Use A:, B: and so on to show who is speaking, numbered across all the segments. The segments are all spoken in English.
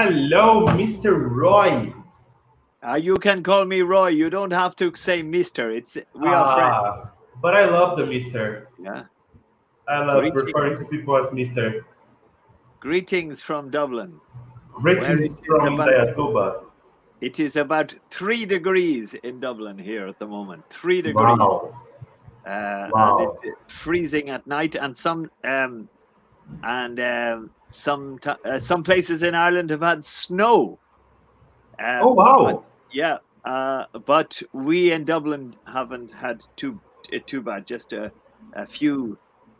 A: Hello, Mr. Roy.
B: You can call me Roy. You don't have to say Mister. We are friends.
A: But I love the Mister.
B: Yeah.
A: I love
B: Greeting,
A: referring to people as Mister.
B: greetings from Dublin, where
A: Greetings from Dayatuba.
B: it is about 3 degrees in Dublin here at the moment. 3 degrees,
A: Wow,
B: and
A: wow.
B: it's freezing at night. And some places in Ireland have had snow.
A: Oh,
B: But
A: wow.
B: yeah, but we in Dublin haven't had too bad. Just a few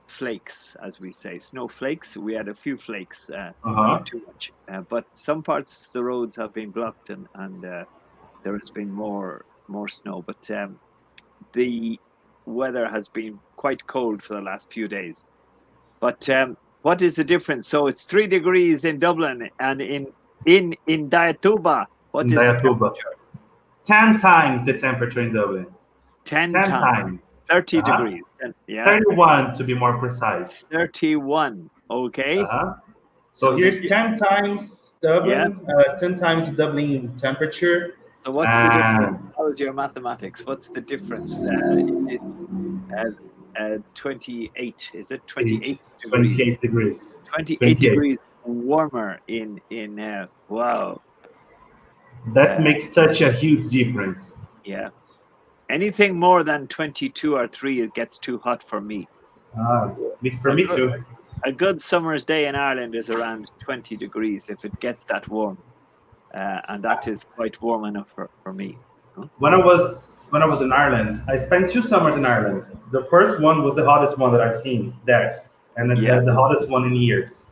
B: flakes, as we say, snowflakes. We had a few flakes,
A: Uh-huh.
B: not too much. But some parts the roads have been blocked, and there has been more snow. But the weather has been quite cold for the last few days. But what is the difference? So it's 3 degrees in Dublin, and in Dayatuba, what
A: In
B: is the
A: Dayatuba.
B: temperature?
A: 10 times the temperature in Dublin.
B: 10
A: 10
B: times,
A: times.
B: 30
A: Uh-huh.
B: degrees. Yeah,
A: 31 to be more precise.
B: 31. Okay.
A: Uh-huh. So
B: So
A: here's 10 times
B: yeah.
A: Dublin, 10 times Dublin temperature.
B: So what's the difference?
A: And
B: How is your mathematics? What's the difference? It is 28. Is it
A: 8,
B: 28 degrees?
A: 28 degrees.
B: 28
A: 28.
B: degrees warmer in wow.
A: That
B: Uh,
A: makes such a huge difference.
B: yeah. Anything more than 22 or 3, it gets too hot for me.
A: Ah, for
B: A
A: me
B: good,
A: too.
B: a good summer's day in Ireland is around 20 degrees if it gets that warm. And that is quite warm enough for me. Huh?
A: When I was in Ireland, I spent 2 summers in Ireland. The first one was the hottest one that I've seen there, and
B: Yeah.
A: the hottest one in years.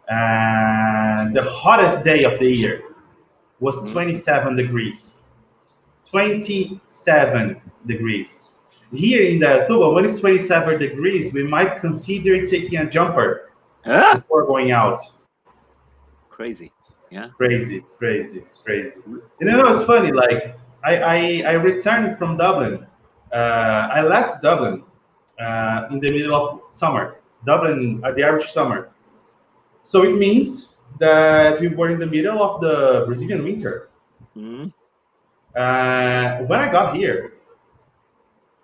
A: And the hottest day of the year was
B: Mm.
A: 27 degrees. 27 degrees. Here in the Tuba, when it's 27 degrees, we might consider taking a jumper
B: Ah,
A: before going out.
B: crazy. Yeah.
A: Crazy, crazy, crazy. And you know,
B: Really.
A: it's funny. Like I returned from Dublin. I left Dublin in the middle of summer. Dublin at the average summer. So it means that we were in the middle of the Brazilian winter.
B: Mm.
A: When I got here,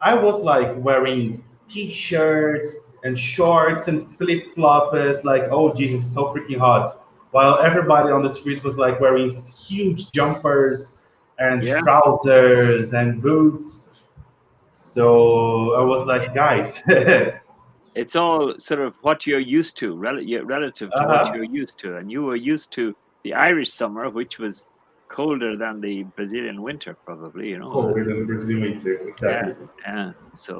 A: I was like wearing t-shirts and shorts and flip flops. Like, oh Jesus, it's so freaking hot. While everybody on the streets was like wearing huge jumpers and
B: Yeah.
A: trousers and boots. So I was like,
B: It's
A: guys,
B: it's all sort of what you're used to, relative to what
A: uh-huh.
B: you're used to, and you were used to the Irish summer, which was colder than the Brazilian winter, probably.
A: Colder than the Brazilian winter,
B: Yeah,
A: exactly.
B: yeah. So,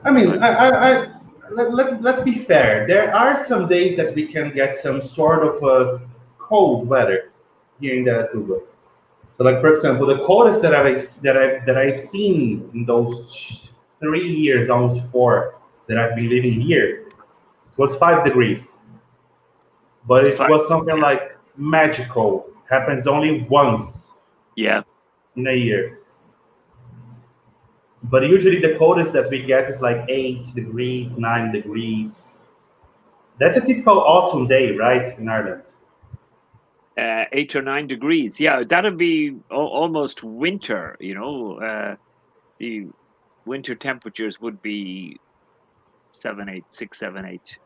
A: I mean,
B: but
A: let's be fair. There are some days that we can get some sort of cold weather here in the Tuba. So, like for example, the coldest that I've seen in those 3 years, almost four, that I've been living here, it was 5 degrees. But it
B: fine.
A: was something like magical. Happens only once
B: Yeah,
A: in a year. But usually the coldest that we get is like 8 degrees, 9 degrees. That's a typical autumn day, right, in Ireland?
B: 8 or 9 degrees. Yeah, that'd be almost winter. The winter temperatures would be 7, 8, 6, 7, 8,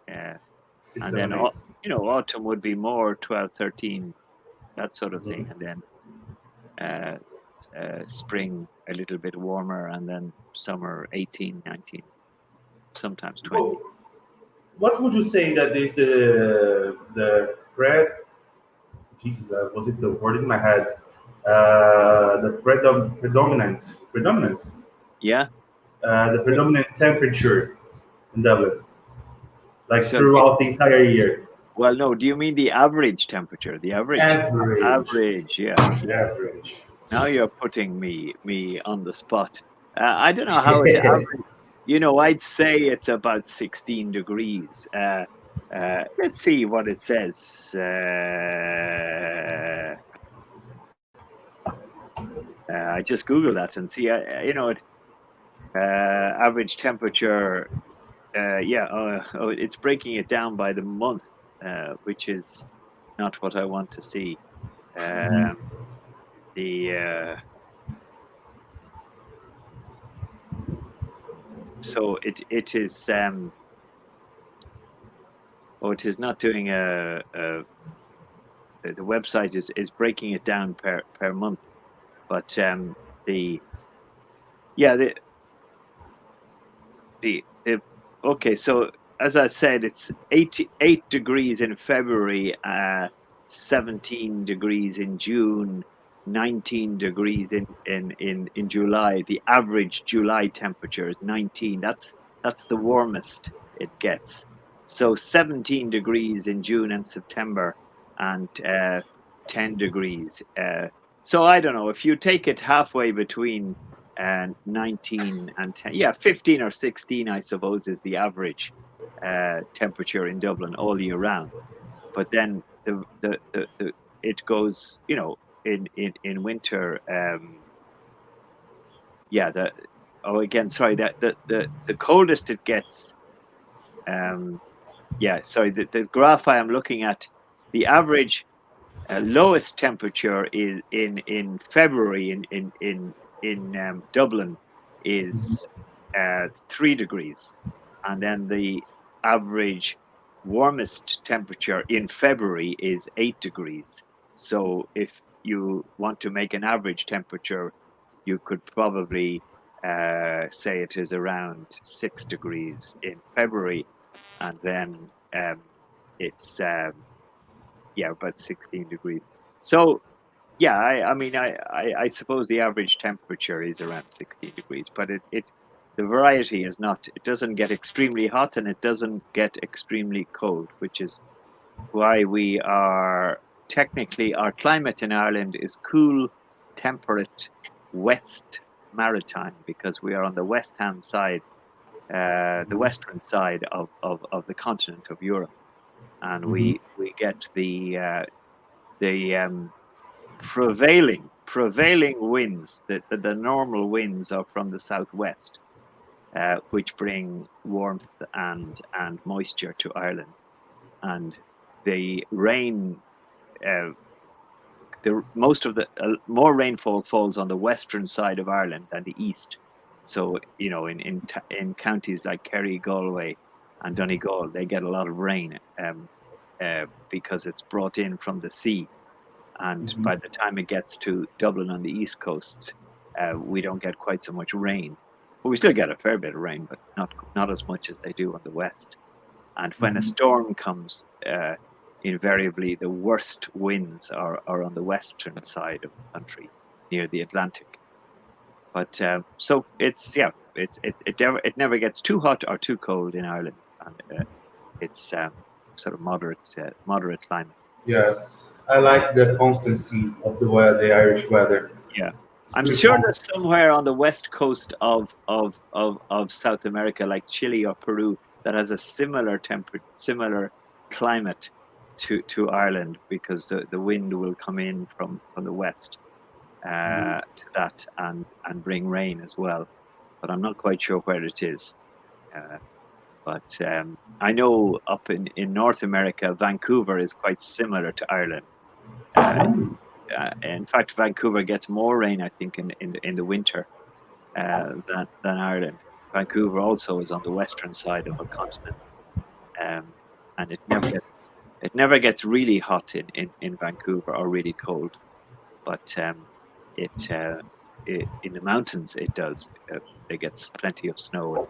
A: Six,
B: and then
A: seven, eight.
B: autumn would be more 12, 13, that sort of thing,
A: Mhm.
B: and then uh, spring a little bit warmer, and then summer 18, 19, sometimes 20.
A: Well, what would you say that is the Jesus, was it the word in my head? The
B: Yeah.
A: the predominant temperature in Dublin, like
B: So,
A: throughout the entire year.
B: well, no. Do you mean the average temperature? The average,
A: Average,
B: average. Yeah, yeah.
A: average.
B: Now you're putting me on the spot. I don't know how it average. I'd say it's about 16 degrees. Let's see what it says. I just Google that and see. Average temperature. Yeah. It's breaking it down by the month, which is not what I want to see.
A: Mhm.
B: So it is it is not doing the website is breaking it down per month, but the yeah the okay, so as I said, it's 88 degrees in February, 17 degrees in June, 19 degrees in July. The average July temperature is 19. That's the warmest it gets. So 17 degrees in June and September, and 10 degrees. So I don't know, if you take it halfway between 19 and 10, yeah, 15 or 16, I suppose, is the average temperature in Dublin all year round. But then the it goes, in winter. Yeah, the coldest it gets. Yeah, sorry, the graph I am looking at, the average lowest temperature is in February in Dublin is 3 degrees, and then the average warmest temperature in February is 8 degrees. So if you want to make an average temperature, you could probably say it is around 6 degrees in February, and then it's about 16 degrees. So yeah, I suppose the average temperature is around 16 degrees, but the variety is not. It doesn't get extremely hot and it doesn't get extremely cold, which is why we are technically, our climate in Ireland is cool, temperate, west maritime, because we are on the west hand side, the western side of the continent of Europe, and
A: Mhm.
B: we get the prevailing winds. The normal winds are from the southwest, which bring warmth and moisture to Ireland, and the rain. Uh, the most of the more rainfall falls on the western side of Ireland than the east. So in counties like Kerry, Galway, and Donegal, they get a lot of rain because it's brought in from the sea. And
A: Mhm.
B: by the time it gets to Dublin on the east coast, we don't get quite so much rain. But we still get a fair bit of rain, but not as much as they do on the west. And when a
A: Mhm.
B: storm comes, invariably the worst winds are on the western side of the country, near the Atlantic. But so it never gets too hot or too cold in Ireland, and it's sort of moderate climate.
A: Yes, I like the constancy of the Irish weather.
B: Yeah.
A: It's
B: I'm
A: pretty
B: sure
A: constant.
B: there's somewhere on the west coast of South America, like Chile or Peru, that has a similar climate to Ireland, because the wind will come in from the west to that, and bring rain as well. But I'm not quite sure where it is. Uh, but I know up in North America, Vancouver is quite similar to Ireland. Uh, in fact, Vancouver gets more rain, I think, in the winter than Ireland. Vancouver also is on the western side of a continent, and it never gets really hot in Vancouver, or really cold. But it, in the mountains it does. It gets plenty of snow in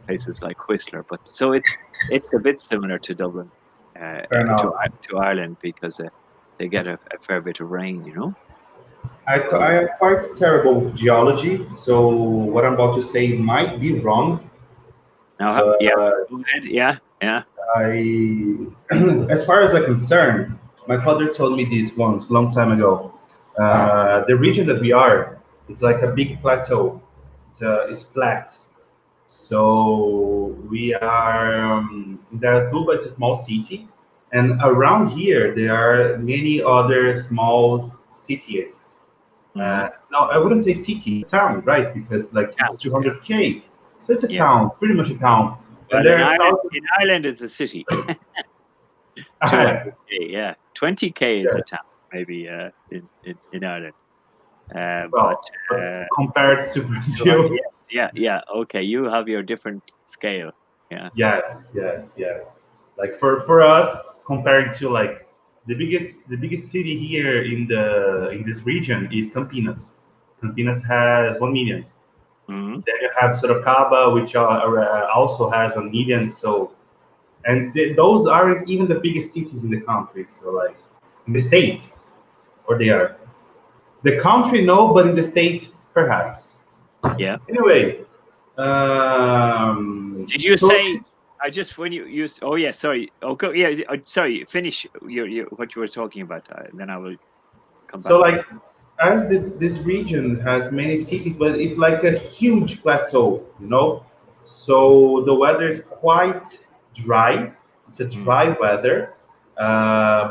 B: places like Whistler. But so it's a bit similar to Dublin,
A: Fair enough.
B: to Ireland, because they get a fair bit of rain.
A: I am quite terrible with geology, so what I'm about to say might be wrong,
B: Now, yeah, go
A: but
B: ahead. Yeah, yeah.
A: I, as far as I'm concerned, my father told me this once, long time ago. The region that we are, it's like a big plateau. It's flat. So we are Indaiatuba is a small city, and around here there are many other small cities.
B: Mm-hmm.
A: No, I wouldn't say city, town, right? Because like it's
B: Towns. Yeah,
A: 200K, so it's a
B: yeah.
A: town, pretty much a town, and
B: Well, in
A: there are
B: Ireland,
A: thousands.
B: in Ireland is a city. 200K. Yeah. 20K is
A: Yeah.
B: a town, maybe in Ireland. But
A: Well, compared to Brazil.
B: yeah. Okay, you have your different scale. Yeah.
A: Yes. Like for us, compared to like the biggest city here in this region is Campinas. Campinas has 1 million.
B: Hmm.
A: Then you have Sorocaba, which also has 1 million. So, and those aren't even the biggest cities in the country. So, like in the state, or they are. The country, no, but in the state, perhaps.
B: Yeah.
A: Anyway,
B: Did you
A: so
B: say? I just when you use. Oh yeah, sorry. Okay, yeah. Sorry. Finish your what you were talking about, then I will come
A: so
B: back to that.
A: like as this region has many cities, but it's like a huge plateau, you know. So the weather is quite dry. It's a
B: Mm.
A: dry weather,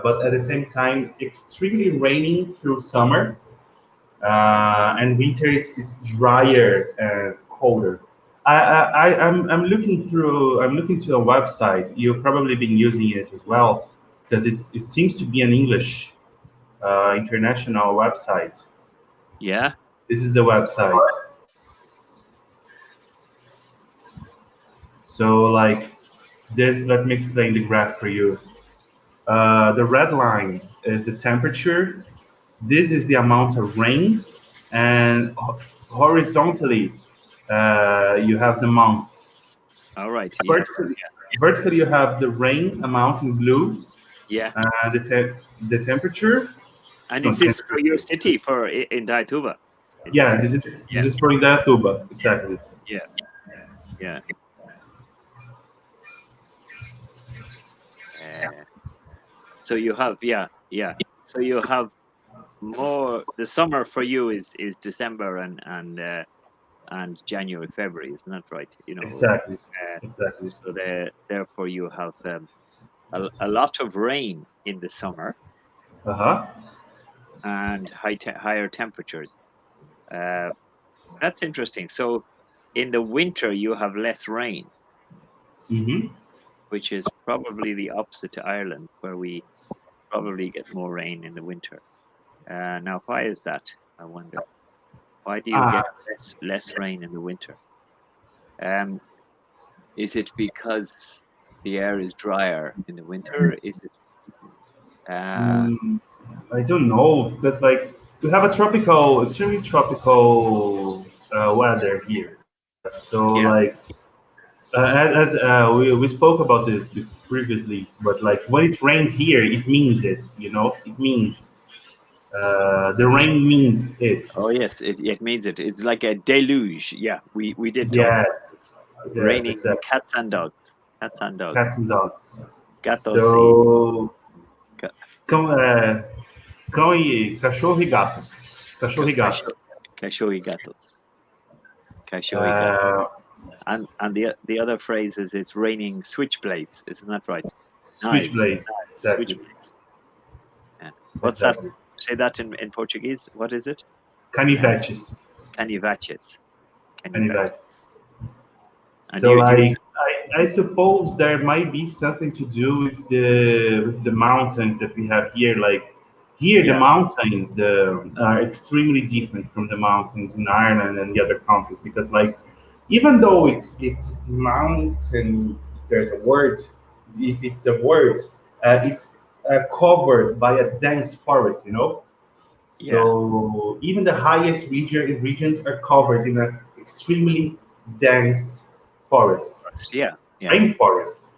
A: but at the same time, extremely rainy through summer, and winter is drier and colder. I'm looking to a website. You've probably been using it as well because it seems to be an English international website.
B: Yeah.
A: This is the website. So like this, let me explain the graph for you. The red line is the temperature. This is the amount of rain, and horizontally, you have the months.
B: All right. Yeah.
A: Vertically, vertically you have the rain amount in blue,
B: Yeah.
A: the temperature.
B: And
A: No,
B: is this
A: temperature.
B: for your city in Daituba?
A: Yeah, this is for Indaiatuba, exactly.
B: Yeah. Yeah. Uh, so you have yeah. So you have more. The summer for you is December and January, February, isn't that right?
A: Exactly,
B: Uh,
A: exactly.
B: so therefore you have a lot of rain in the summer
A: Uh huh.
B: and higher temperatures. Uh, that's interesting. So in the winter you have less rain,
A: Mm-hmm.
B: which is probably the opposite to Ireland, where we probably get more rain in the winter. Now, why is that? I wonder. Why do you get
A: Ah,
B: less rain in the winter? Um, is it because the air is drier in the winter? Is it? Uh,
A: mm, I don't know. That's like we have a tropical, extremely tropical weather here. So
B: yeah,
A: like as we spoke about this previously, but like when it rains here, it means it. You know, it means the rain means it.
B: oh yes, it means it. It's like a deluge. Yeah, we did talk about
A: Yes,
B: this.
A: yes,
B: Raining
A: exactly.
B: cats and dogs. Cats and dogs.
A: Cats and dogs.
B: Gatos e
A: So,
B: ca-
A: cão, cão e cachorro e gato. Cachorro e gato.
B: cachorro e gatos. Cachorro e gatos.
A: Uh,
B: And the other phrase is it's raining switchblades. Isn't that right? Knives.
A: Switchblades. Exactly.
B: Switchblades. Yeah. What's that?
A: Exactly.
B: Say that in Portuguese. What is it?
A: Canivetes.
B: Canivaches. Canivaches.
A: Canivetes.
B: And
A: So
B: you
A: like I suppose there might be something to do with the mountains that we have here. Like here, the
B: yeah
A: mountains are extremely different from the mountains in Ireland and the other countries because like even though it's mountain, there's a word. If it's a word, it's covered by a dense forest. You know,
B: yeah
A: so even the highest regions are covered in an extremely dense forest,
B: yeah
A: rainforest.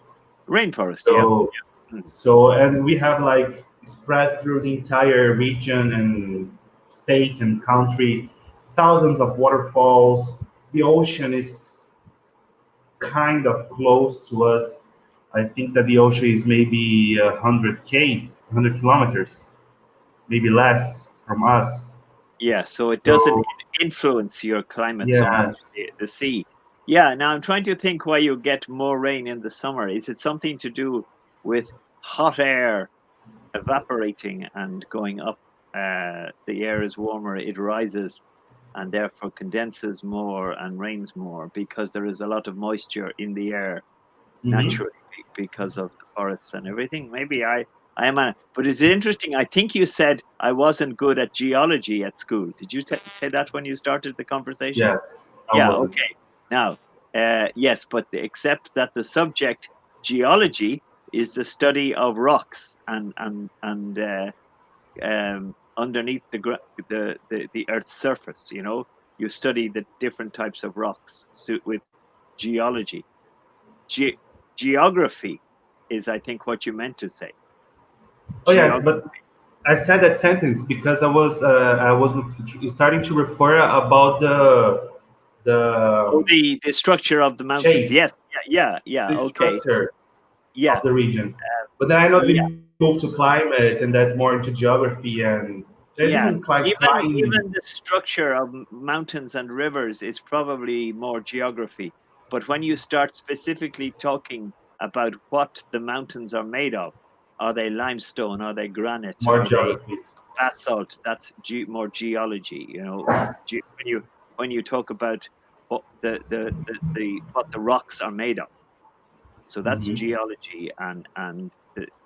B: rainforest
A: So,
B: Mm.
A: and we have like spread through the entire region and state and country, thousands of waterfalls. The ocean is kind of close to us. I think that the ocean is maybe 100 kilometers, maybe less from us.
B: yeah. So it doesn't
A: So
B: influence your climate so much.
A: yes.
B: The sea. Yeah. Now I'm trying to think why you get more rain in the summer. Is it something to do with hot air evaporating and going up? The air is warmer. It rises and therefore condenses more and rains more because there is a lot of moisture in the air
A: Mhm.
B: naturally because of the forests and everything. Maybe I am but it's interesting. I think you said I wasn't good at geology at school. Did you say that when you started the conversation?
A: Yes, I
B: Yeah.
A: wasn't.
B: Okay. Now, yes, but except that the subject geology is the study of rocks and underneath the Earth's surface. You know, you study the different types of rocks with geology. Geography is, I think, what you meant to say.
A: Oh yes,
B: Geog.
A: but I said that sentence because I was starting to refer about
B: Oh,
A: the
B: the structure of the mountains.
A: shape,
B: Yes. Yeah.
A: the
B: Okay.
A: structure
B: Yeah.
A: of the region. But then I know
B: Yeah.
A: they moved to climate, and that's more into geography, and there's
B: Yeah.
A: even like
B: Even
A: flying.
B: the structure of mountains and rivers is probably more geography. But when you start specifically talking about what the mountains are made of, are they limestone? Are they granite?
A: More
B: Are they
A: geography.
B: basalt? That's more geology. You know, when you talk about what what the rocks are made of. So that's
A: Hmm.
B: geology, and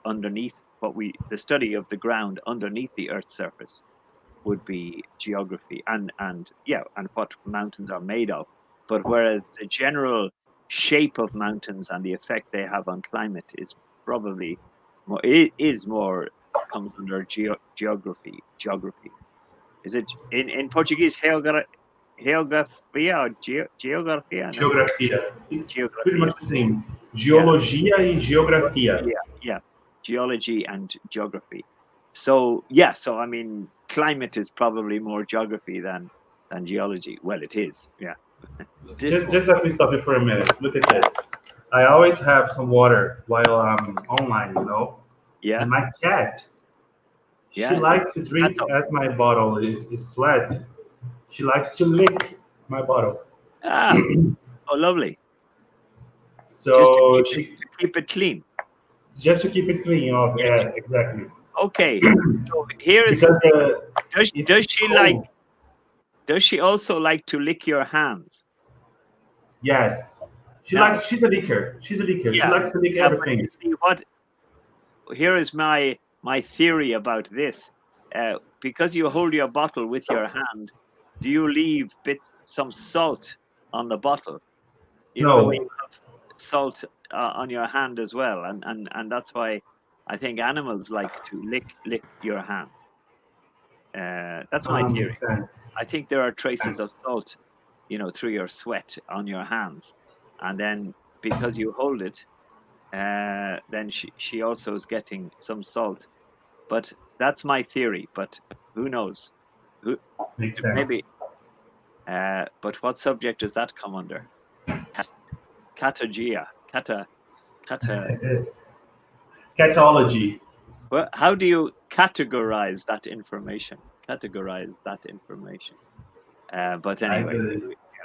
B: underneath the study of the ground underneath the Earth's surface would be geography, and what mountains are made of. But whereas the general shape of mountains and the effect they have on climate is probably more it is more comes under geography. Geography, is it in Portuguese? Geografia or geografia? No,
A: Geografia. It's pretty
B: geografia.
A: much the same.
B: Yeah.
A: Geologia e geografia.
B: Yeah, yeah, geology and geography. So yeah, so I mean, climate is probably more geography than geology. Well, it is. Yeah, it is
A: Just
B: more.
A: just let me stop you for a minute. Look at this. I always have some water while I'm online,
B: Yeah,
A: And my cat, she
B: yeah.
A: likes to drink
B: Tato.
A: as my bottle is sweat. She likes to lick my bottle.
B: Ah, oh, lovely. Just
A: So she
B: to keep it clean.
A: just to keep it clean. Oh,
B: Yeah.
A: yeah, exactly.
B: Okay. So here is the
A: Because
B: thing.
A: it's
B: Does she like?
A: cold.
B: Does she also like to lick your hands?
A: Yes. She
B: Now,
A: likes. She's a licker. She's a licker. She
B: yeah,
A: likes to lick
B: yeah. But you
A: everything.
B: see what? Here is my theory about this. Because you hold your bottle with your hand, do you leave some salt on the bottle? You know the way
A: No.
B: you have salt on your hand as well, and that's why I think animals like to lick your hand. That's my theory.
A: Makes sense.
B: I think there are traces of
A: Sense.
B: salt, through your sweat on your hands, and then because you hold it, then she also is getting some salt. But that's my theory. But who knows? Who
A: Makes
B: maybe?
A: sense.
B: But what subject does that come under? Cat, catagia, cata.
A: Catology.
B: Well, how do you categorize that information? Categorize that information. But
A: Like
B: anyway,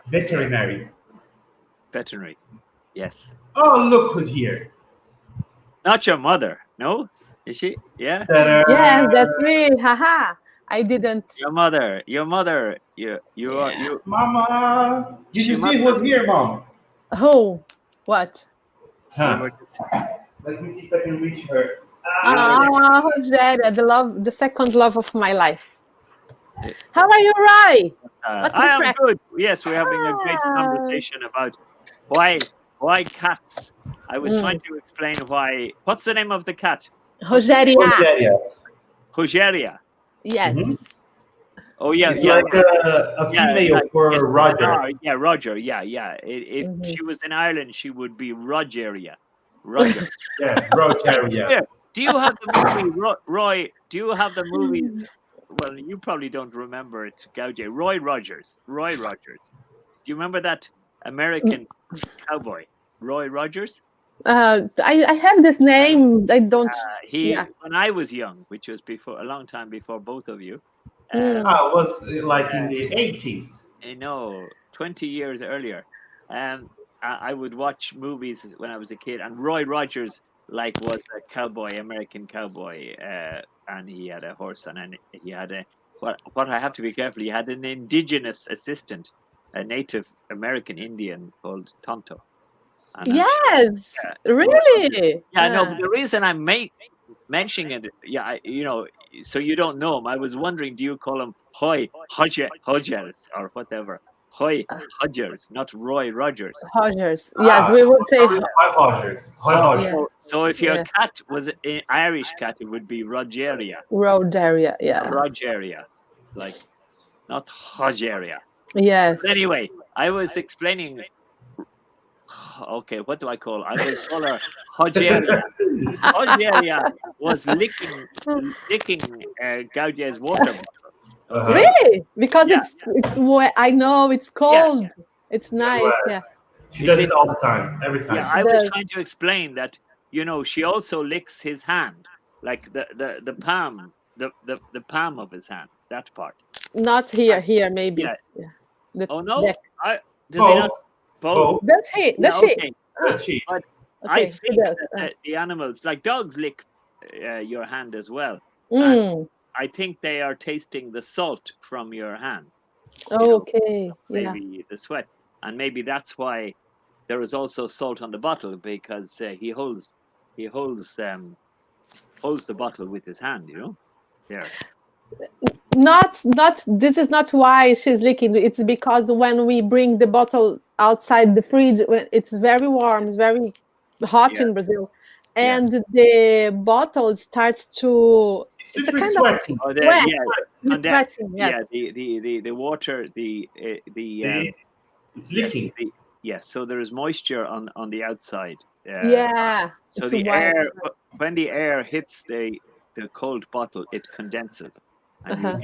A: veterinary.
B: veterinary. Yes,
A: Oh, look who's here.
B: not your mother. No, is she? Yeah,
C: Yes,
A: Ta-da!
C: that's me. Haha. I didn't.
B: your mother. Your mother. You are
C: Yeah.
B: you.
A: Mama! Did
B: She
A: you
B: must
A: see
B: have.
A: who's here, Mom?
C: Oh, what?
B: We
A: Huh.
B: were just.
A: Let me see if I can reach her.
B: We were.
C: Ah, Rogéria, the second love of my life.
B: Uh,
C: How are you, Rai? What's
B: I
C: the
B: am
C: crack?
B: good. Yes, we're having a great
C: Ah,
B: conversation about why cats. I was trying
C: mm.
B: to explain why. What's the name of the cat? What's the name?
C: Rogéria.
A: Rogeria.
B: Rogeria.
A: Hmm.
C: Yes.
B: Oh yeah,
A: It's
B: yeah,
A: like a
B: yeah.
A: female
B: Like yes,
A: for
B: with an R.
A: Roger.
B: Yeah, Roger. Yeah, yeah. If
C: Mhm.
B: she was in Ireland, she would be Rogeria. Roger.
A: Yeah,
B: Hey,
A: Rogeria.
B: here. Do you have the movie Roy? Do you have the movies? Well, you probably don't remember it, Gaudie. Roy Rogers. Roy Rogers. Do you remember that American cowboy, Roy Rogers?
C: I have this name. I don't.
B: He,
C: Yeah.
B: when I was young, which was before a long time before both of you,
C: Mm.
A: Ah, it was like in the 80s.
B: no, 20 years earlier, um, I would watch movies when I was a kid, and Roy Rogers was a cowboy, American cowboy, and he had a horse, and then he had a what I have to be careful. He had an indigenous assistant, a Native American Indian called Tonto, and I'm sure.
C: Yes.
B: Yeah, Roy Rogers.
C: Really?
B: Yeah, no, but the reason I'm mentioning it, so you don't know him. I was wondering, do you call him Hoy Hodgers or whatever? Hoy Hodgers, not Roy Rogers.
C: Rogers. Yes, we would say.
A: White Rogers. White
B: Oh,
A: Rogers.
B: so if your
C: Yeah.
B: cat was an Irish cat, it would be Rogeria.
C: Rogeria. Yeah.
B: Rogeria, like not Hodgeria.
C: Yes.
B: But anyway, I was explaining. Okay, what do I call her? I will call her Hodgeria. Hodgeria was licking Gaudie's water bottle.
A: Uh-huh.
C: Really? Because
B: Yeah.
C: it's I know it's cold. It's nice.
A: Right.
C: Yeah.
A: She does it all the time, every time.
B: Yeah, I was
C: does.
B: trying to explain that, she also licks his hand, like the palm, the palm of his hand, that part.
C: Not here. Here maybe.
B: Yeah.
C: Yeah. The
B: Oh no,
C: neck.
B: does he not?
A: Both.
B: Both?
C: That's he.
B: Yeah,
C: That's she.
B: okay.
A: That's she.
B: But
C: Okay,
B: I
C: he
B: think
C: does.
B: that the animals, like dogs, lick your hand as well.
C: Mm.
B: I think they are tasting the salt from your hand,
C: Okay. Yeah.
B: maybe the sweat, and maybe that's why there is also salt on the bottle, because he holds the bottle with his hand. There.
C: Not. This is not why she's licking. It's because when we bring the bottle outside the fridge, when it's very warm, it's very hot
B: Yeah.
C: in Brazil,
B: Yeah.
C: and the bottle starts to.
A: It's
C: It's a
A: literally
C: kind
A: sweating.
B: Oh,
C: Wet.
B: yeah,
C: of sweating. Yes.
B: Yeah, the water, the
A: It's leaking.
B: so there is moisture on the outside.
C: Yeah.
B: So
C: it's
B: the
C: white.
B: air, when the air hits the cold bottle, it condenses, and
C: Uh-huh.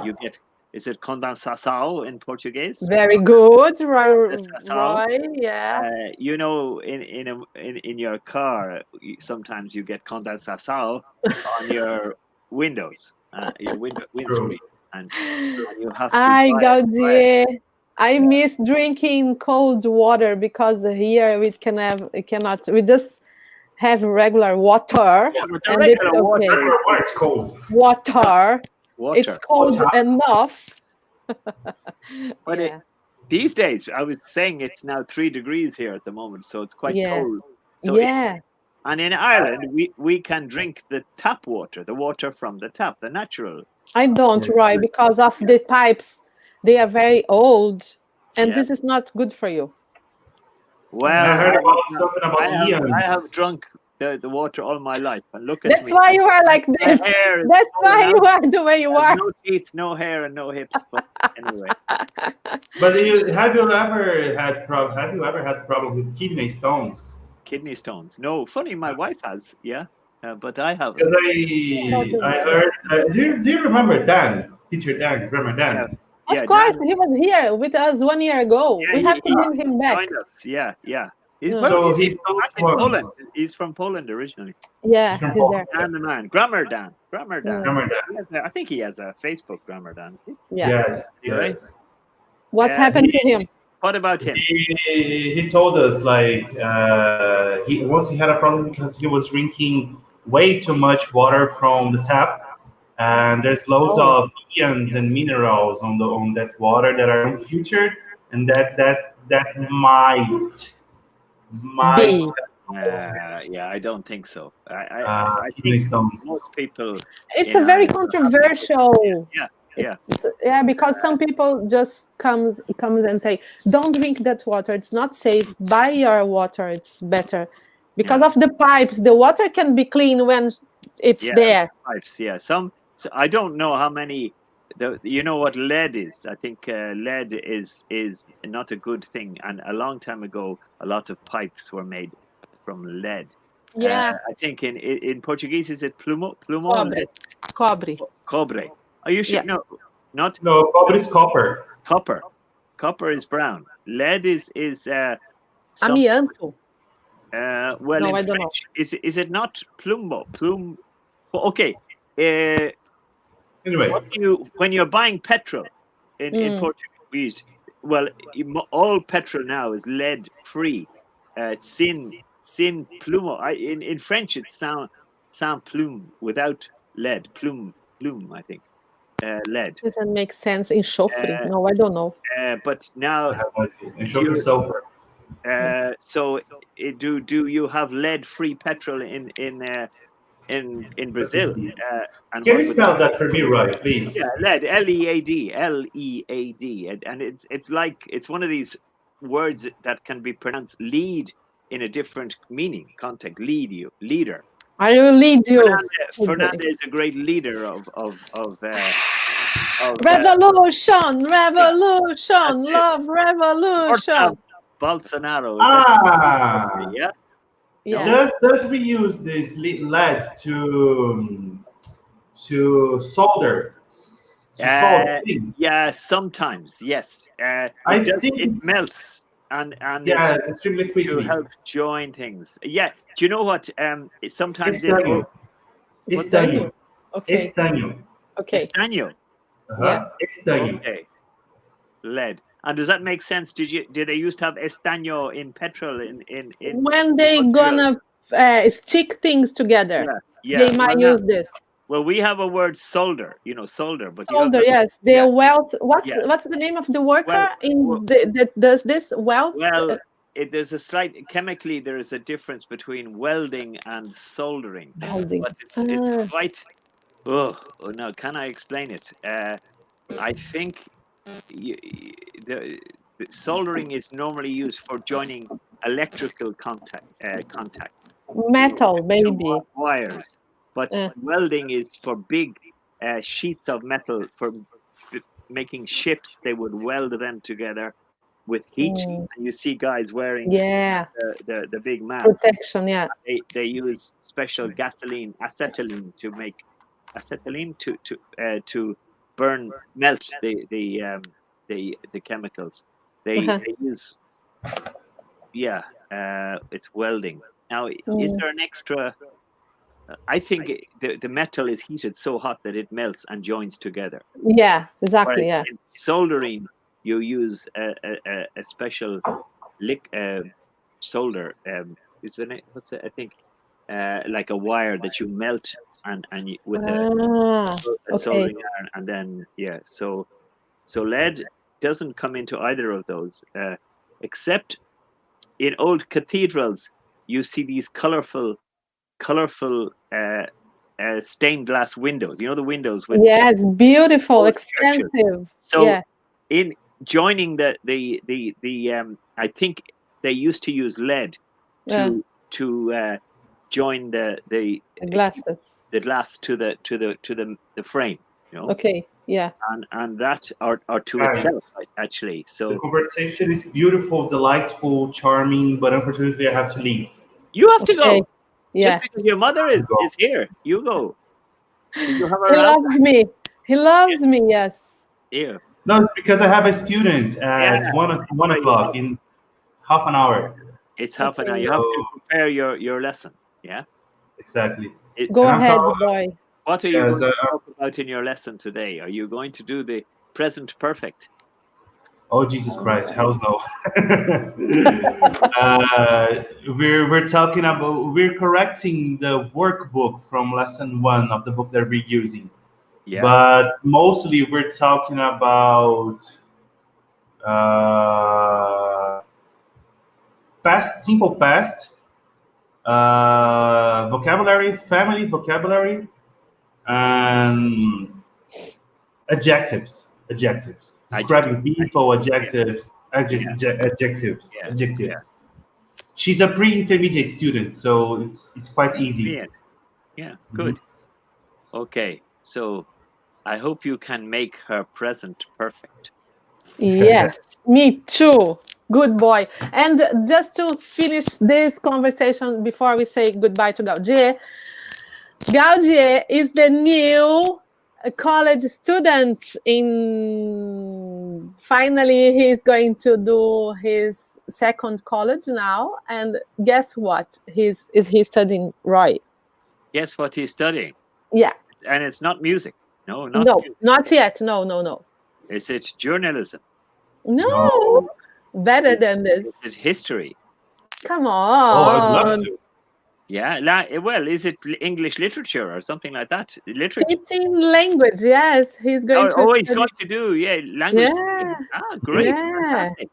B: you get. Is it condensação in Portuguese?
C: Very good, Roy.
B: Condensação.
C: Yeah.
B: In your car, sometimes you get condensação on your windows, your windscreen, and you have to.
C: Ay,
B: buy it.
C: Gaudie. I miss drinking cold water because here we cannot. We just have regular water,
B: Yeah, but the
C: and it's
B: regular
C: okay.
A: Remember why it's cold.
C: Water.
B: Water.
C: It's cold
A: Water.
C: enough.
B: But
C: Yeah.
B: these days, I was saying it's now 3 degrees here at the moment, so it's quite
C: Yeah.
B: cold. So
C: Yeah.
B: and in Ireland, we can drink the tap water, the water from the tap, the natural.
C: I don't, Roy, because of the pipes. They are very old, and
B: Yeah.
C: this is not good for you.
B: Well,
A: I heard about something about eons.
B: I have drunk the water all my life, and look at
C: That's
B: me.
C: why you are like
B: My
C: this.
B: hair is
C: That's
B: falling
C: why you
B: out.
C: are the way you
B: I
C: are.
B: have no teeth, no hair, and no hips. But anyway,
A: But have you ever had problem with kidney stones?
B: kidney stones. No, funny, my wife has. Yeah, but I haven't.
A: Because I heard. Do you remember Dan? Teacher Dan. Remember Dan?
C: Of course,
B: Dan-
C: he was here with us 1 year ago.
B: Yeah,
C: We have to bring him back.
B: joined us. Yeah. He's,
C: Yeah.
B: well,
A: So
B: he's
A: he
B: back in
A: told
B: Poland.
A: us.
B: He's from Poland originally.
C: Yeah,
A: From
C: he's there.
B: Dan the man, Grammar Dan.
A: Remember Dan?
B: I think he has a Facebook Grammar Dan.
C: Yeah.
A: Yes. Yes.
C: What's
B: Yeah,
C: happened to him?
B: What about him?
A: He told us like he had a problem because he was drinking way too much water from the tap, and there's loads
C: Oh.
A: of ions and minerals on that water that are infiltrated, and that might
C: Be.
B: Yeah, I don't think so. I
A: kidney
B: think
A: stones.
B: most people.
C: It's
B: in
C: a very
B: Ireland-
C: controversial.
B: Yeah.
C: Yeah, because some people just comes and say, "Don't drink that water. It's not safe. Buy your water. It's better." Because of the pipes, the water can be clean when it's
B: Yeah.
C: there.
B: Pipes, yeah. So I don't know how many. You know what lead is? I think lead is not a good thing. And a long time ago, a lot of pipes were made from lead.
C: Yeah,
B: I think in Portuguese is it plumo?
C: cobre, cobre.
B: Cobre. Are you sure?
C: Yeah.
B: No, not
A: No, copper is copper.
B: copper. Copper is brown. Lead is some-
C: Amianto.
B: well,
C: No,
B: in
C: I don't know.
B: French, is it not plumbo? Okay.
A: Anyway,
B: When you're buying petrol in Portuguese, well, all petrol now is lead free. Sin plumo. In French, it's sans plume, without lead. Plume, I think. Lead.
C: Doesn't make sense in Chofre. No, I don't know.
B: But now
A: and sugar sulfur.
B: So, do you have lead-free petrol in
A: Let me
B: Brazil?
A: see.
B: And
A: Can
B: what
A: you
B: would that?
A: spell that for me, Roy,
B: Yeah,
A: please?
B: lead, L-E-A-D, L-E-A-D, and it's like it's one of these words that can be pronounced lead in a different meaning context. Leader.
C: I will lead you today.
B: Fernanda is a great leader of
C: Revolution,
B: yeah, that's
C: revolution,
B: it.
C: love,
B: Forza
C: revolution.
B: Bolsonaro, is that
A: Ah,
B: yeah? No?
C: Yeah.
A: does we use this lead to solder
B: Uh,
A: things?
B: yeah, sometimes, yes.
A: I think
B: It
A: it's
B: melts and it's
A: yeah, it's extremely
B: to
A: quickly.
B: help join things. Yeah. Do you know what? Sometimes
A: Estaño,
B: what's that?
C: Estaño.
A: estaño,
C: Okay.
A: estaño.
C: Okay.
B: Estanio.
C: Yeah.
A: Estaño.
B: Okay. Lead. And does that make sense? Did they used to have estaño in petrol in
C: When they
B: Portugal?
C: gonna stick things together,
B: Yeah.
C: they might
B: Well,
C: use this.
B: well, we have a word solder. Solder, but you have
C: Solder, yes.
B: yeah,
C: The weld. What's
B: yeah.
C: what's the name of the
B: Well,
C: worker in that does this weld?
B: well, there's a slight chemically there is a difference between welding and soldering,
C: Welding.
B: but it's quite. Oh no! Can I explain it? I think the soldering is normally used for joining electrical contacts,
C: Metal,
B: two
C: maybe.
B: wires, but
C: Uh,
B: welding is for big sheets of metal for making ships. They would weld them together with heat,
C: mm,
B: and you see guys wearing
C: yeah.
B: the big mask.
C: Protection, yeah.
B: They use special acetylene to make acetylene to melt the chemicals.
C: Uh-huh.
B: They use it's welding. Now, is
C: Mm,
B: there an extra? I think the metal is heated so hot that it melts and joins together.
C: yeah,
B: Whereas
C: exactly, yeah.
B: in soldering, you use a special solder. Isn't it? What's it? I think like a wire that you melt with
C: Ah,
B: a
C: okay.
B: soldering iron, and then so lead doesn't come into either of those, except in old cathedrals. You see these colorful stained glass windows. You know the windows with
C: Yes, beautiful,
B: old churches.
C: expensive.
B: So
C: Yeah.
B: in joining I think they used to use lead
C: Yeah.
B: to join the
C: Glasses.
B: glass to the frame,
C: Okay. Yeah.
B: and that or to itself
A: Guys,
B: actually.
A: the
B: So
A: conversation is beautiful, delightful, charming, but unfortunately, I have to leave.
B: you have to
C: Okay.
B: go just
C: Yeah.
B: because your mother
A: I have to go.
B: is here. You go. Did you have
C: He
B: her around?
C: loves me. He loves me. Yes.
B: Here.
A: No, it's because I have a student
B: Yeah.
A: at one
B: Well, you
A: o'clock
B: have,
A: in half an hour.
B: it's half an hour.
C: Okay.
B: You have
A: So
B: to prepare your lesson. Yeah.
A: exactly,
C: Go
A: and I'm
C: ahead,
A: so
C: boy.
B: What are you
A: yes.
B: going to talk about in your lesson today? Are you going to do the present perfect?
A: Oh Jesus Christ, hell's no. We're talking about we're correcting the workbook from lesson one of the book that we're using,
B: Yeah.
A: but mostly we're talking about uh, past, simple past, vocabulary, family vocabulary, and adjectives,
B: Adjective.
A: describing people,
B: Yeah. Yeah. Yeah.
A: adjectives. She's a pre-intermediate student, so it's quite easy.
B: Brilliant. Yeah.
A: Mhm.
B: Good. Okay. So I hope you can make her present perfect.
C: Yes, me too. Good boy. And just to finish this conversation before we say goodbye to Gaudie, Gaudie is the new college student in finally he's going to do his second college now, and guess what, is he studying, Roy?
B: Guess what he's studying?
C: Yeah.
B: And it's not music. No, not
C: No,
B: music.
C: not yet. No.
B: Is it journalism?
C: No,
A: No.
C: better than this.
B: Is it history?
C: Come
A: Oh, I'd love
C: on.
A: to.
B: Yeah. Well, is it English literature or something like that? Literature.
C: Teaching language, yes. He's going to
B: He's
C: study.
B: going to do language.
C: Yeah.
B: Ah, great.
C: Yeah.
B: Fantastic.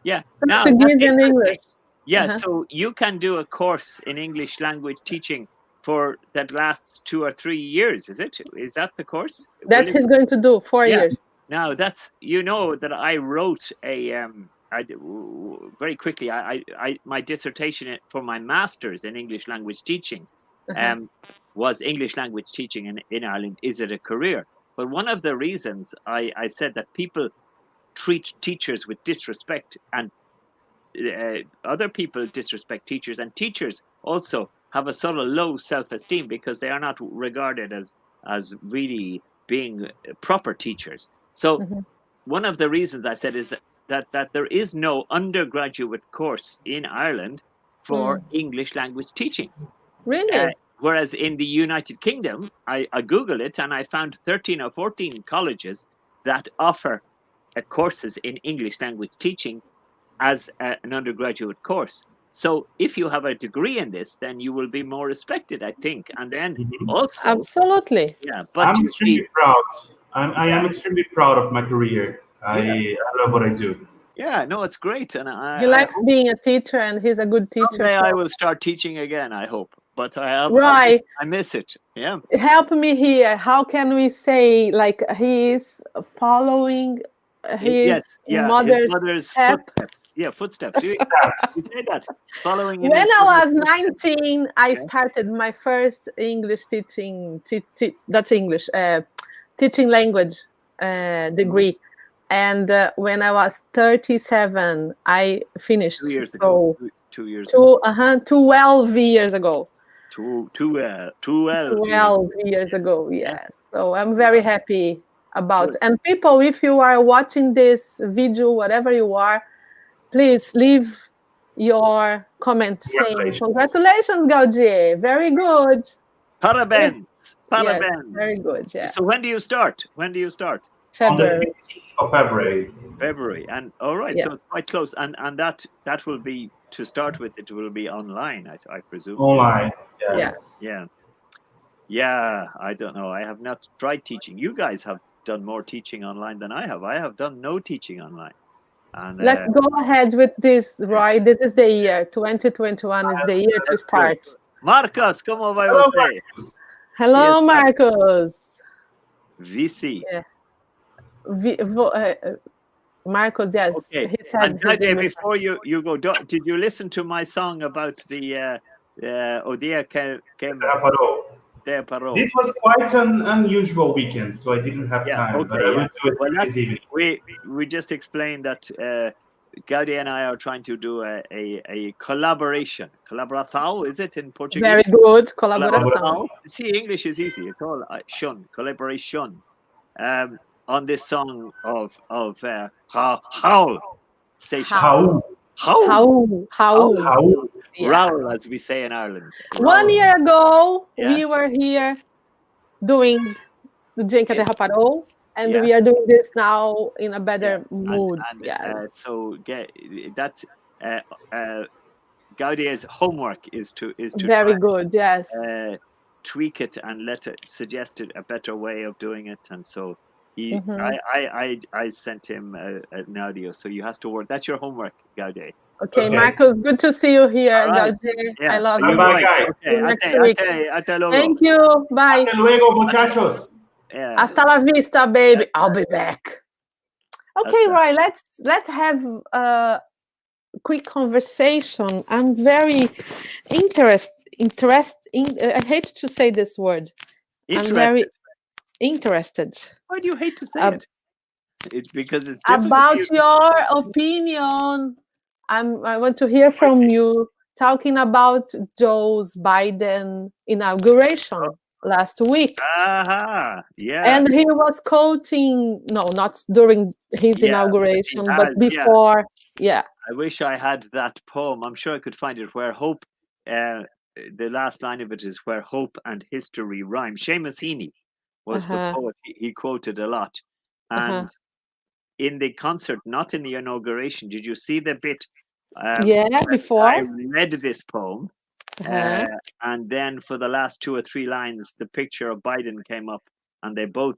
B: Yeah. Now, that's
C: Portuguese and
B: interesting.
C: English.
B: Yeah,
C: Uh-huh.
B: so you can do a course in English language teaching for that lasts 2 or 3 years, is it? Is that the course? Will
C: That's
B: it?
C: he's going to do 4
B: Yeah.
C: years.
B: Now that's that I wrote very quickly. My dissertation for my master's in English language teaching
C: Uh-huh.
B: was English language teaching in Ireland. Is it a career? But one of the reasons I said that people treat teachers with disrespect, and other people disrespect teachers, and teachers also have a sort of low self-esteem because they are not regarded as really being proper teachers. So
C: Mhm.
B: one of the reasons I said is that there is no undergraduate course in Ireland for English language teaching. Uh,
C: Really?
B: whereas in the United Kingdom, I Googled it and I found 13 or 14 colleges that offer courses in English language teaching as an undergraduate course. So if you have a degree in this, then you will be more respected, I think. And then
A: Mhm.
B: also,
C: Absolutely.
B: yeah, but
A: I'm
B: you see,
A: extremely proud. I
B: yeah,
A: am extremely proud of my career.
B: yeah,
A: I love what I do.
B: yeah, no, it's great. And
C: He
B: I
C: likes
B: hope
C: being a teacher and he's a good teacher.
B: someday
C: So
B: I will start teaching again, I hope. But
C: Roy,
B: I miss it. Yeah.
C: help me here. How can we say like he is following his
B: Yes, yeah, his
C: mother's
B: mother's
C: step?
B: footsteps. Yeah, footsteps. You
A: Steps.
B: say that. Following in
C: When
B: his
C: I
B: mother's
C: was
B: footsteps.
C: 19, I
B: Yeah.
C: started my first English teaching, Dutch English, teaching language degree. And when I was 37, I finished.
B: 2 years ago.
C: So
B: 2 years ago.
C: 12 years ago.
B: Too well.
C: 12 years ago,
B: Yeah.
C: yes. So I'm very happy about.
B: Good.
C: And people, if you are watching this video, whatever you are, please leave your comment saying
A: Congratulations.
C: congratulations, Gaudie. Very good.
B: Parabens.
C: Yes,
B: Parabens.
C: very good. Yeah.
B: So when do you start? When do you start?
A: On the
C: February.
A: 15th of February.
B: February. And all right,
C: Yeah.
B: so it's quite close. And that will be, to start with, it will be online, I presume.
A: Online.
C: Yeah.
A: Yes.
B: Yeah. Yeah, I don't know. I have not tried teaching. You guys have done more teaching online than I have. I have done no teaching online. And
C: Let's go ahead with this, Roy. This is the year. 2021 is the year to
A: That's good.
C: start.
B: Marcos, como vai
A: Hello,
B: você?
A: Marcus.
C: Hello,
B: Yes, sir.
C: Marcos.
B: VC.
C: Yeah. Marcos, yes.
B: Okay.
C: He said
B: And
C: his
B: Gaudie,
C: English.
B: before you go, did you listen to my song about the Odia came
A: Já parou.
B: there parou?
A: This was quite an unusual weekend, so I didn't have
B: Yeah,
A: time, but
B: okay,
A: I
B: yeah.
A: will do it
B: Well,
A: this evening.
B: we just explained that Gaudie and I are trying to do a collaboration. Colaboração, is it in Portuguese?
C: Very good. Colaboração.
B: Colaboração. See, English is easy. It's all shun, collaboration. On this song of Raul. Say
C: How?
A: Raul.
C: How?
A: Raul.
C: Yeah.
B: Raul, as we say in Ireland.
C: 1 year ago,
B: Yeah.
C: we were here doing the Dia que a Terra Parou, and
B: Yeah.
C: we are doing this now in a better mood.
B: And
C: Yes.
B: so get that. Gaudie's homework is to
C: Very
B: try,
C: good. Yes.
B: tweak it and suggest a better way of doing it. And so
C: Mhm.
B: I sent him an audio, so you have to work. That's your homework, Gaudie.
C: Okay,
A: Okay.
C: Marcos, good to see you here.
B: All right.
C: Gaudie,
B: Yeah.
C: I love
B: Are
C: you.
A: Bye, guys.
B: Okay.
C: See you next week.
B: Até logo.
C: Thank you. Bye.
A: Hasta luego, muchachos.
B: Yeah.
C: Hasta la vista, baby.
B: That's
C: I'll be back. Okay, Roy, let's have a quick conversation. I'm very I hate to say this word. I'm very interested
B: Why do you hate to say it? It's because it's difficult
C: about your opinion. I want to hear from you talking about Joe Biden inauguration last week.
B: Yeah.
C: And he was quoting, no, not during his inauguration, but before. Yeah.
B: I wish I had that poem. I'm sure I could find it, where hope, the last line of it is, where hope and history rhyme. Seamus Heaney was the poet. He quoted a lot. And in the concert, not in the inauguration, did you see the bit?
C: Before.
B: I read this poem. And then for the last 2 or 3 lines, the picture of Biden came up, and they both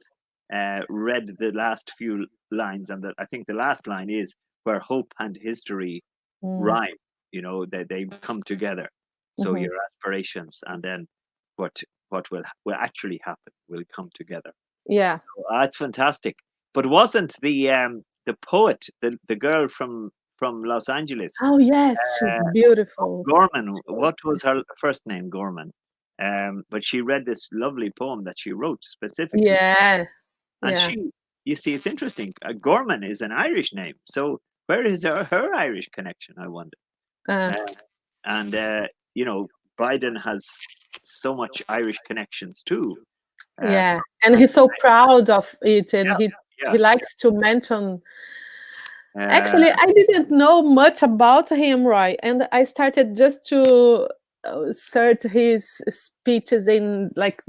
B: read the last few lines. And I think the last line is, where hope and history rhyme. You know, they come together. So your aspirations and then what will actually happen will come together.
C: Yeah.
B: So, it's fantastic. But wasn't the poet, the girl from Los Angeles,
C: Oh yes, she's beautiful.
B: Gorman? What was her first name? Gorman. But she read this lovely poem that she wrote specifically.
C: Yeah.
B: And
C: Yeah.
B: you see, it's interesting. Gorman is an Irish name. So where is her Irish connection, I wonder? And you know, Biden has so much Irish connections too.
C: Yeah, and he's so proud of it, and he likes to mention. Actually, I didn't know much about him, Roy, and I started just to search his speeches in like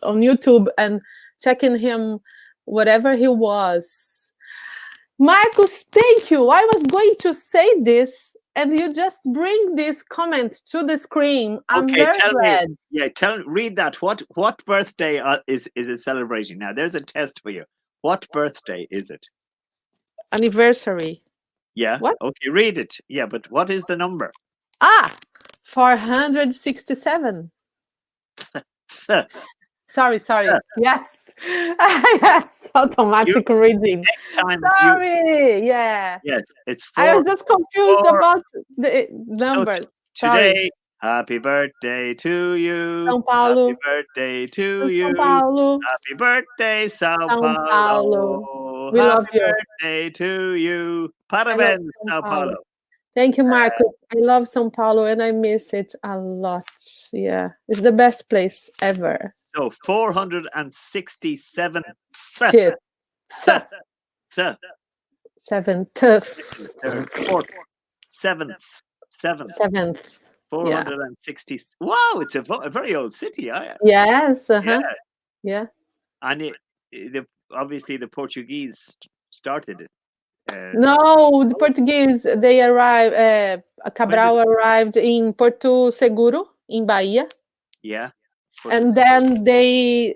C: on YouTube and checking him whatever he was. Marcus, thank you. I was going to say this, and you just bring this comment to the screen. I'm very glad.
B: Read that. What birthday is it celebrating? Now, there's a test for you. What birthday is it?
C: Anniversary.
B: Yeah.
C: What?
B: Okay, read it. Yeah, but what is the number?
C: 467. Sorry. Yes. Yes. Automatic reading.
B: Next time.
C: Sorry. Yeah.
B: Yes, it's 4.
C: I was just confused about the number.
B: So today, happy birthday to you.
C: São Paulo.
B: Happy birthday to you.
C: São Paulo.
B: Happy birthday, São
C: Paulo.
B: Paulo.
C: We love you.
B: Happy birthday to you. Parabéns, São Paulo.
C: Thank you, Marcus. I love São Paulo and I miss it a lot. Yeah, it's the best place ever.
B: So 467. Seventh. 460. Yeah. Wow, it's a very old city.
C: Yes. Yeah.
B: And obviously the Portuguese started it.
C: No, the Portuguese, they arrived, Cabral arrived in Porto Seguro, in Bahia.
B: Yeah.
C: And then they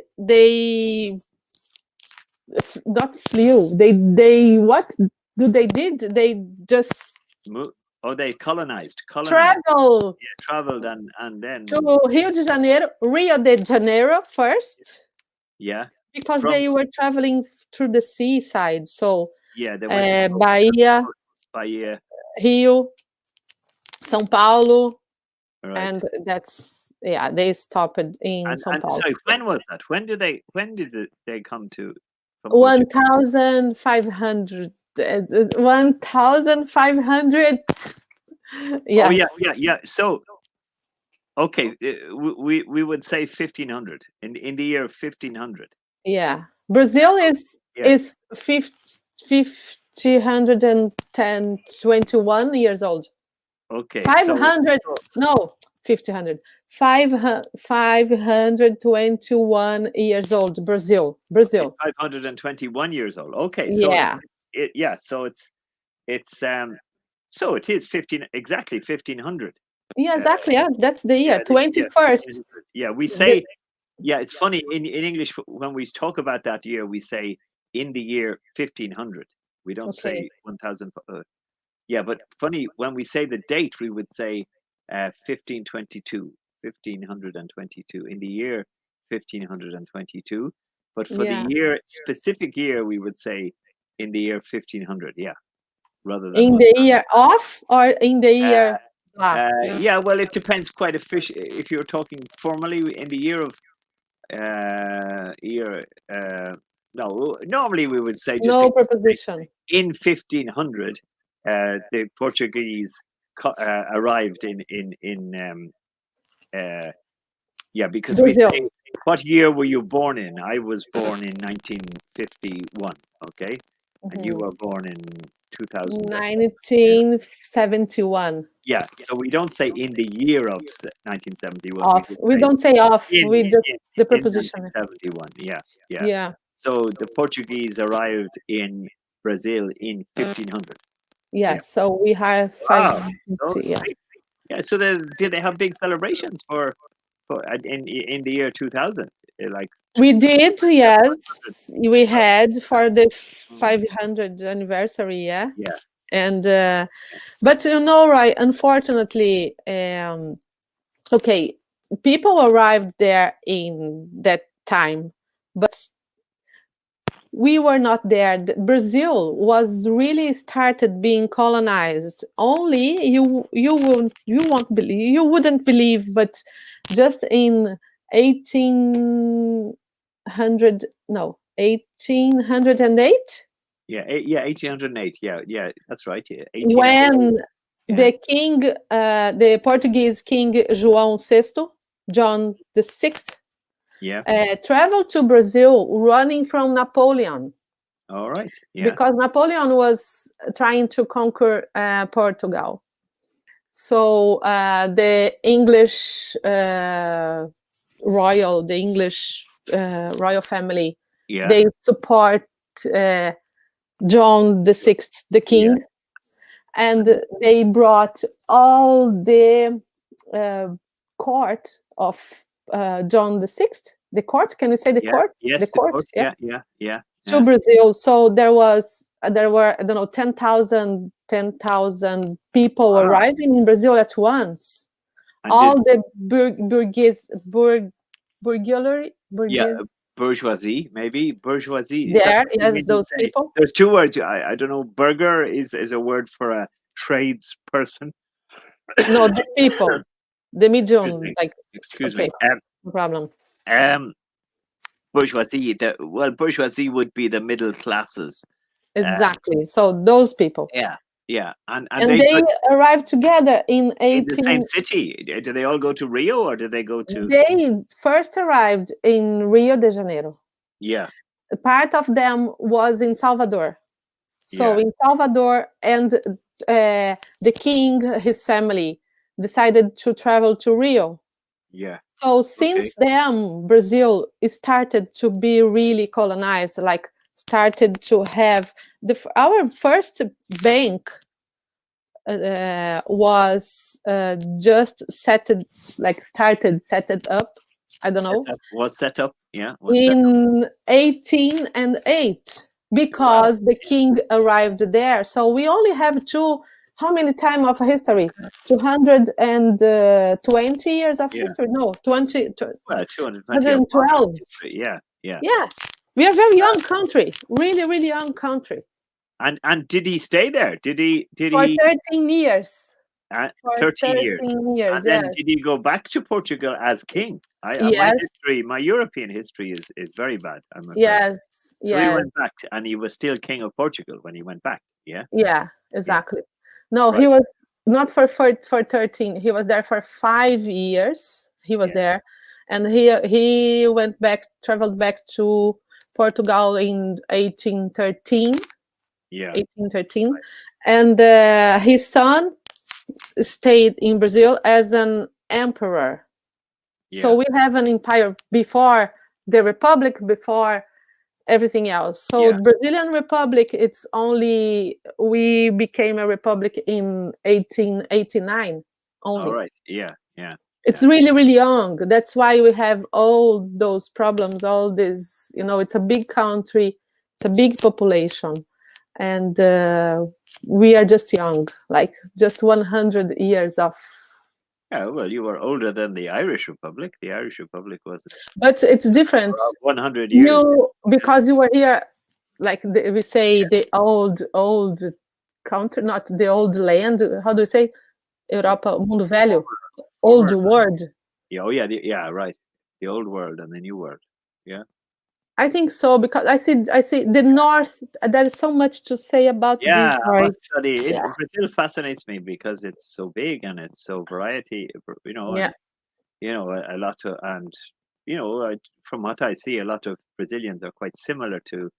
C: not flew. They what do they did? They just
B: they colonized.
C: Traveled.
B: Yeah, traveled and then
C: to Rio de Janeiro first.
B: Yeah.
C: Because they were traveling through the seaside. So
B: yeah, they went
C: Bahia, Rio, São Paulo, and that's they stopped in São Paulo.
B: Sorry, when was that? When did they come to?
C: 1,500. 1,500. Yes.
B: Oh yeah. So, okay, we would say 1,500 in the year 1,500.
C: Yeah, Brazil is 521 years old.
B: Okay.
C: 500. No, 1,500. 521 years old. Brazil.
B: 521 years old. Okay. So so so it is 15 exactly 1,500.
C: Yeah, exactly. That's the year 21st.
B: Yeah, we say. Yeah, it's funny in English when we talk about that year, we say in the year 1,500. We don't say 1,000. Yeah, but funny when we say the date, we would say 1522, 1,522 in the year 1,522. But for the specific year, we would say in the year 1,500. Yeah, rather than
C: in the year off or in the year.
B: Yeah, well, it depends quite if you're talking formally in the year of. No, normally we would say just
C: no preposition.
B: In 1,500, the Portuguese arrived because
C: Brazil.
B: we say, what year were you born in? I was born in 1951. Okay, and you were born in 2000.
C: 1971.
B: Yeah, so we don't say in the year of 1971.
C: We don't say off. We just the preposition.
B: 1971. Yeah. So the Portuguese arrived in Brazil in 1,500.
C: Yeah. So we have 5.
B: Yeah. So did they have big celebrations for in the year 2000? Like
C: we did, yes, we had for the 500th anniversary. Yeah. And but right, unfortunately, okay, people arrived there in that time, but we were not there. Brazil was really started being colonized. Only you wouldn't believe, but just in 1800, no, 1808,
B: Yeah, 1808. Yeah, that's right. Yeah, 1808.
C: when
B: Yeah.
C: the king, the Portuguese king João VI, John the Sixth,
B: Yeah.
C: traveled to Brazil running from Napoleon.
B: All right. Yeah.
C: Because Napoleon was trying to conquer Portugal. So the English royal family,
B: Yeah.
C: they support John the Sixth, the king, and they brought all the court of John the Sixth. The court? Can you say the court?
B: Yes,
C: the court.
B: Yeah.
C: To Brazil. So there were, I don't know, 10,000 people arriving in Brazil at once.
B: And
C: all the
B: bourgeoisie, maybe bourgeoisie.
C: There, yes, those people.
B: There's two words. I don't know. Burger is a word for a tradesperson.
C: No, the people, the medium, like.
B: Excuse
C: okay,
B: me.
C: No problem.
B: Bourgeoisie. Bourgeoisie would be the middle classes.
C: Exactly. So those people.
B: Yeah, and
C: they arrived together in
B: the same city. Do they all go to Rio, or do they go to?
C: They first arrived in Rio de Janeiro.
B: Yeah.
C: Part of them was in Salvador. So in Salvador, and the king, his family, decided to travel to Rio.
B: Yeah.
C: So since then, Brazil started to be really colonized, like started to have our first bank was just started up. I don't know.
B: Was set up, yeah.
C: In 1808, because the king arrived there. So we only have how many time of history? 220 years of history? No, 20.
B: Well, 220.
C: 112.
B: Yeah.
C: We are a very young country, really, really young country.
B: And did he stay there? Did he?
C: For 13 years.
B: 13 years. And then
C: yes.
B: did he go back to Portugal as king? My European history is very bad. I'm afraid.
C: Yes.
B: So he went back, and he was still king of Portugal when he went back. Yeah.
C: Yeah, exactly. No, he was not for 13. He was there for 5 years. He was there, and he traveled back to Portugal in 1813.
B: Yeah.
C: 1813, and his son stayed in Brazil as an emperor. So we have an empire before the republic, before everything else. So Brazilian Republic, we became a republic in 1889 only.
B: All right. Yeah.
C: It's really, really young. That's why we have all those problems, all this, it's a big country, it's a big population, and we are just young, like just 100 years of.
B: Yeah, well, you were older than the Irish Republic. The Irish Republic was.
C: But it's different.
B: 100 years.
C: Because you were here, like we say, the old country, not the old land. How do we say? Europa, Mundo Velho, old world.
B: Oh yeah, right. The old world and the new world. Yeah.
C: I think so, because I see the North. There is so much to say about this.
B: Brazil fascinates me because it's so big and it's so variety. A lot of, and from what I see, a lot of Brazilians are quite similar to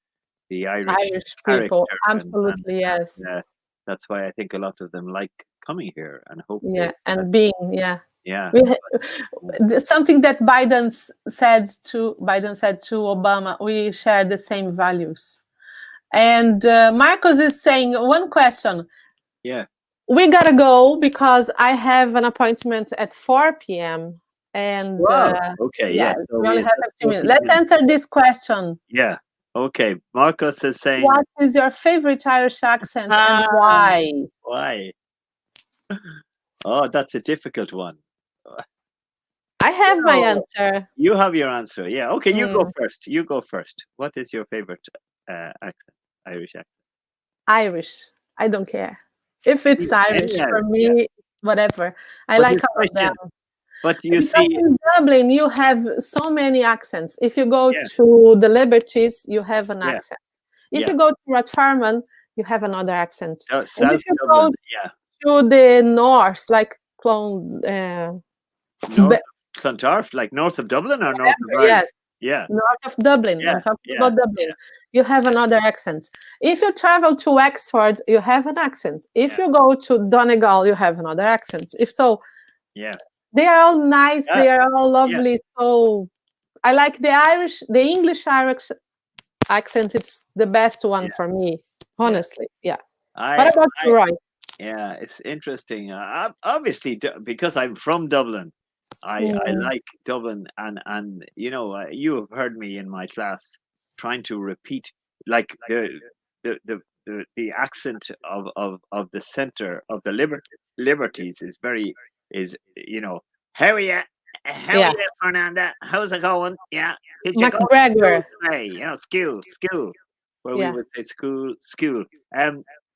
B: the Irish
C: people. Absolutely, yes.
B: That's why I think a lot of them like coming here and hope.
C: And being.
B: Yeah.
C: Something that Biden said to Obama, we share the same values. And Marcos is saying one question.
B: Yeah.
C: We gotta go because I have an appointment at 4 p.m. And
B: okay,
C: we only have 15 minutes. Let's answer this question.
B: Yeah. Okay, Marcus is saying,
C: What is your favorite Irish accent and
B: ah,
C: why?
B: why? Oh, that's a difficult one.
C: I have my
B: No,
C: answer.
B: you have your answer. Yeah. Okay, you go
C: Mm,
B: first. You go first. What is your favorite accent? Irish accent?
C: Irish. I don't care. If it's Irish,
B: Any
C: for
B: Irish, yeah.
C: me, whatever. I
B: But
C: like
B: the
C: all of them.
B: question, but you
C: Because
B: see,
C: in Dublin, you have so many accents. If you go
B: yeah,
C: to the Liberties, you have an
B: yeah,
C: accent. If
B: yeah.
C: you go to Rathfarnham, you have another accent. And if
B: South
C: you go
B: Dublin, yeah.
C: to the north, like Clones,
B: North of Clontarf, like north of Dublin or north of Ireland?
C: yes,
B: Yeah,
C: north of Dublin. I'm
B: yeah,
C: talking
B: yeah,
C: about Dublin.
B: yeah,
C: You have another accent. If you travel to Wexford, you have an accent. If
B: yeah,
C: you go to Donegal, you have another accent. If so,
B: yeah,
C: they are all nice.
B: yeah,
C: They are all
B: yeah,
C: lovely. So I like the English Irish accent. It's the best one
B: yeah,
C: for me,
B: yeah.
C: honestly. Yeah. What
B: I,
C: about you,
B: I,
C: Roy?
B: yeah. It's interesting. Obviously, because I'm from Dublin, I
C: Mm,
B: like Dublin, and you know, you have heard me in my class trying to repeat like the accent of the center of the liberties is very is you know, how are you, how are
C: yeah.
B: you, Fernanda, how's it going, yeah, did you go to school
C: McGregor.
B: today, you know, school, where we
C: Yeah.
B: would say school.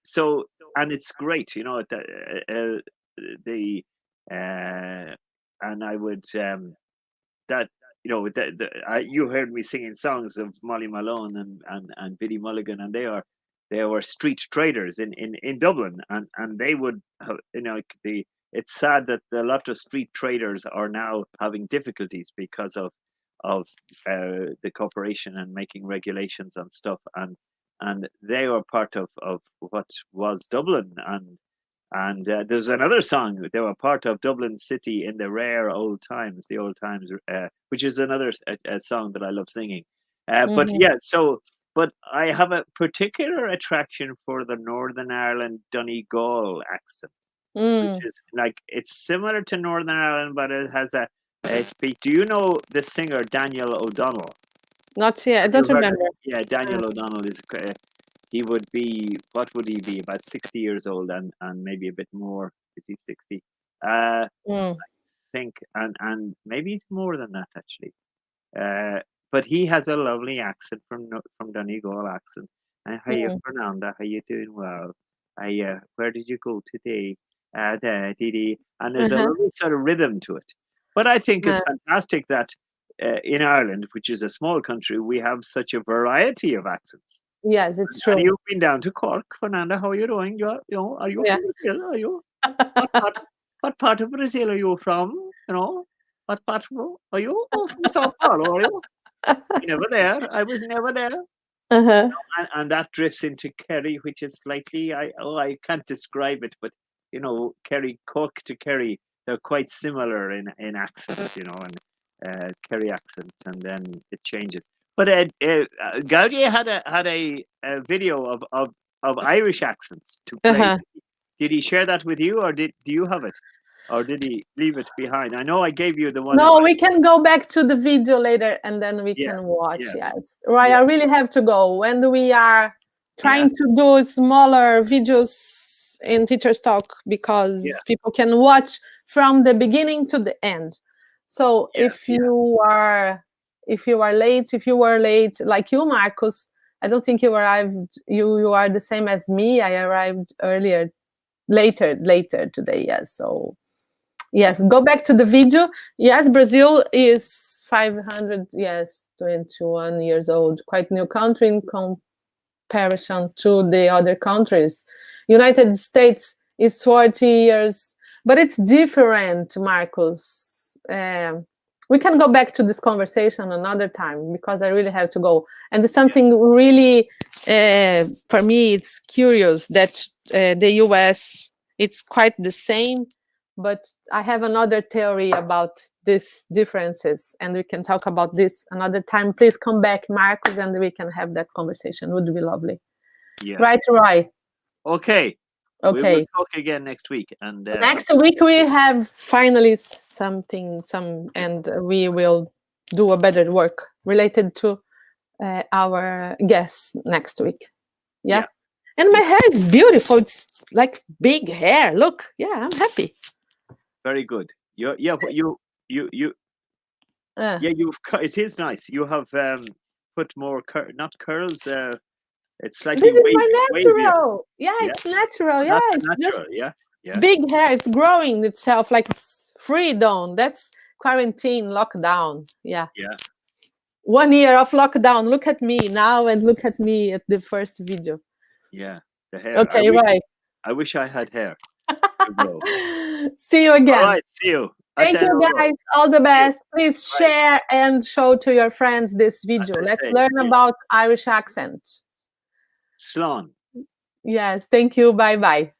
B: So, and it's great, you know, the uh and I would that you know you heard me singing songs of Molly Malone and Biddy Mulligan, and they were street traders in Dublin, and they would have, you know, the it's sad that a lot of street traders are now having difficulties because of the corporation and making regulations and stuff, and they were part of what was Dublin, and there's another song. They were part of Dublin City in the rare old times, the old times, which is another a song that I love singing. But
C: Hmm.
B: yeah, so but I have a particular attraction for the Northern Ireland Donegal accent, which
C: Mm,
B: is like it's similar to Northern Ireland, but it has a speak. Do you know the singer Daniel O'Donnell?
C: not yet. I
B: Have you
C: don't
B: heard of?
C: remember.
B: Yeah,
C: Uh,
B: Daniel O'Donnell is. He would be, what would he be, about 60 years old, and maybe a bit more. Is he 60?
C: mm,
B: Think, and maybe it's more than that actually. Uh, but he has a lovely accent from Donegal accent. Hiya,
C: mm.
B: Fernanda, how you doing? Well, where did you go today? There, dee. And there's a
C: Uh-huh.
B: lovely sort of rhythm to it. But I think it's
C: Uh,
B: fantastic that in Ireland, which is a small country, we have such a variety of accents.
C: yes, it's
B: And
C: true.
B: you've been down to Cork, Fernanda. How are you doing? You know, are you
C: Yeah.
B: from Brazil? Are you? What part? What part of Brazil are you from? You know, what part are you? Oh, from Sao Paulo, are you? Never there. I was never there.
C: Uh-huh.
B: And that drifts into Kerry, which is slightly. I can't describe it, but you know, Kerry, Cork to Kerry, they're quite similar in accents. You know, and Kerry accent, and then it changes. But Gaudie had a video of Irish accents to play.
C: Uh-huh.
B: Did he share that with you, or do you have it, or did he leave it behind? I know I gave you the one of
C: No, we can go back to the video later and then we
B: yeah,
C: can watch.
B: yeah,
C: Yes. Right.
B: yeah,
C: I really have to go. When we are
B: yeah,
C: trying to do smaller videos in Teacher's Talk
B: yeah,
C: because people can watch from the beginning to the end. So
B: yeah, yeah,
C: if you were late, like you, Marcus, I don't think you arrived you are the same as me. I arrived later today, yes. So yes, go back to the video. Yes, Brazil is 500, yes, 21 years old. Quite new country in comparison to the other countries. United States is 40 years, but it's different, Marcus. We can go back to this conversation another time because I really have to go. And there's
B: yeah,
C: something really, for me, it's curious that the US, it's quite the same, but I have another theory about these differences, and we can talk about this another time. Please come back, Marcus, and we can have that conversation. Would be lovely.
B: yeah.
C: Right, Roy?
B: Okay, we will
C: Okay.
B: talk again next week, and
C: Next week we have finally something, and we will do a better work related to our guests next week. Yeah. And my hair is beautiful. It's like big hair. Look. Yeah, I'm happy.
B: Very good. You it is nice. You have put more not curls. It's slightly
C: This is my
B: wavier.
C: natural. Yeah, it's natural. Yeah,
B: That's
C: it's just
B: natural. Yeah.
C: big hair. It's growing itself like it's freedom. That's quarantine, lockdown. Yeah. 1 year of lockdown. Look at me now and look at me at the first video.
B: Yeah, the hair.
C: Okay, right.
B: I wish I had hair.
C: See you again.
B: All right, see you.
C: Thank you, guys. All the best. Please share and show to your friends this video. Let's learn about Irish accent.
B: Slán.
C: Yes, thank you. Bye-bye.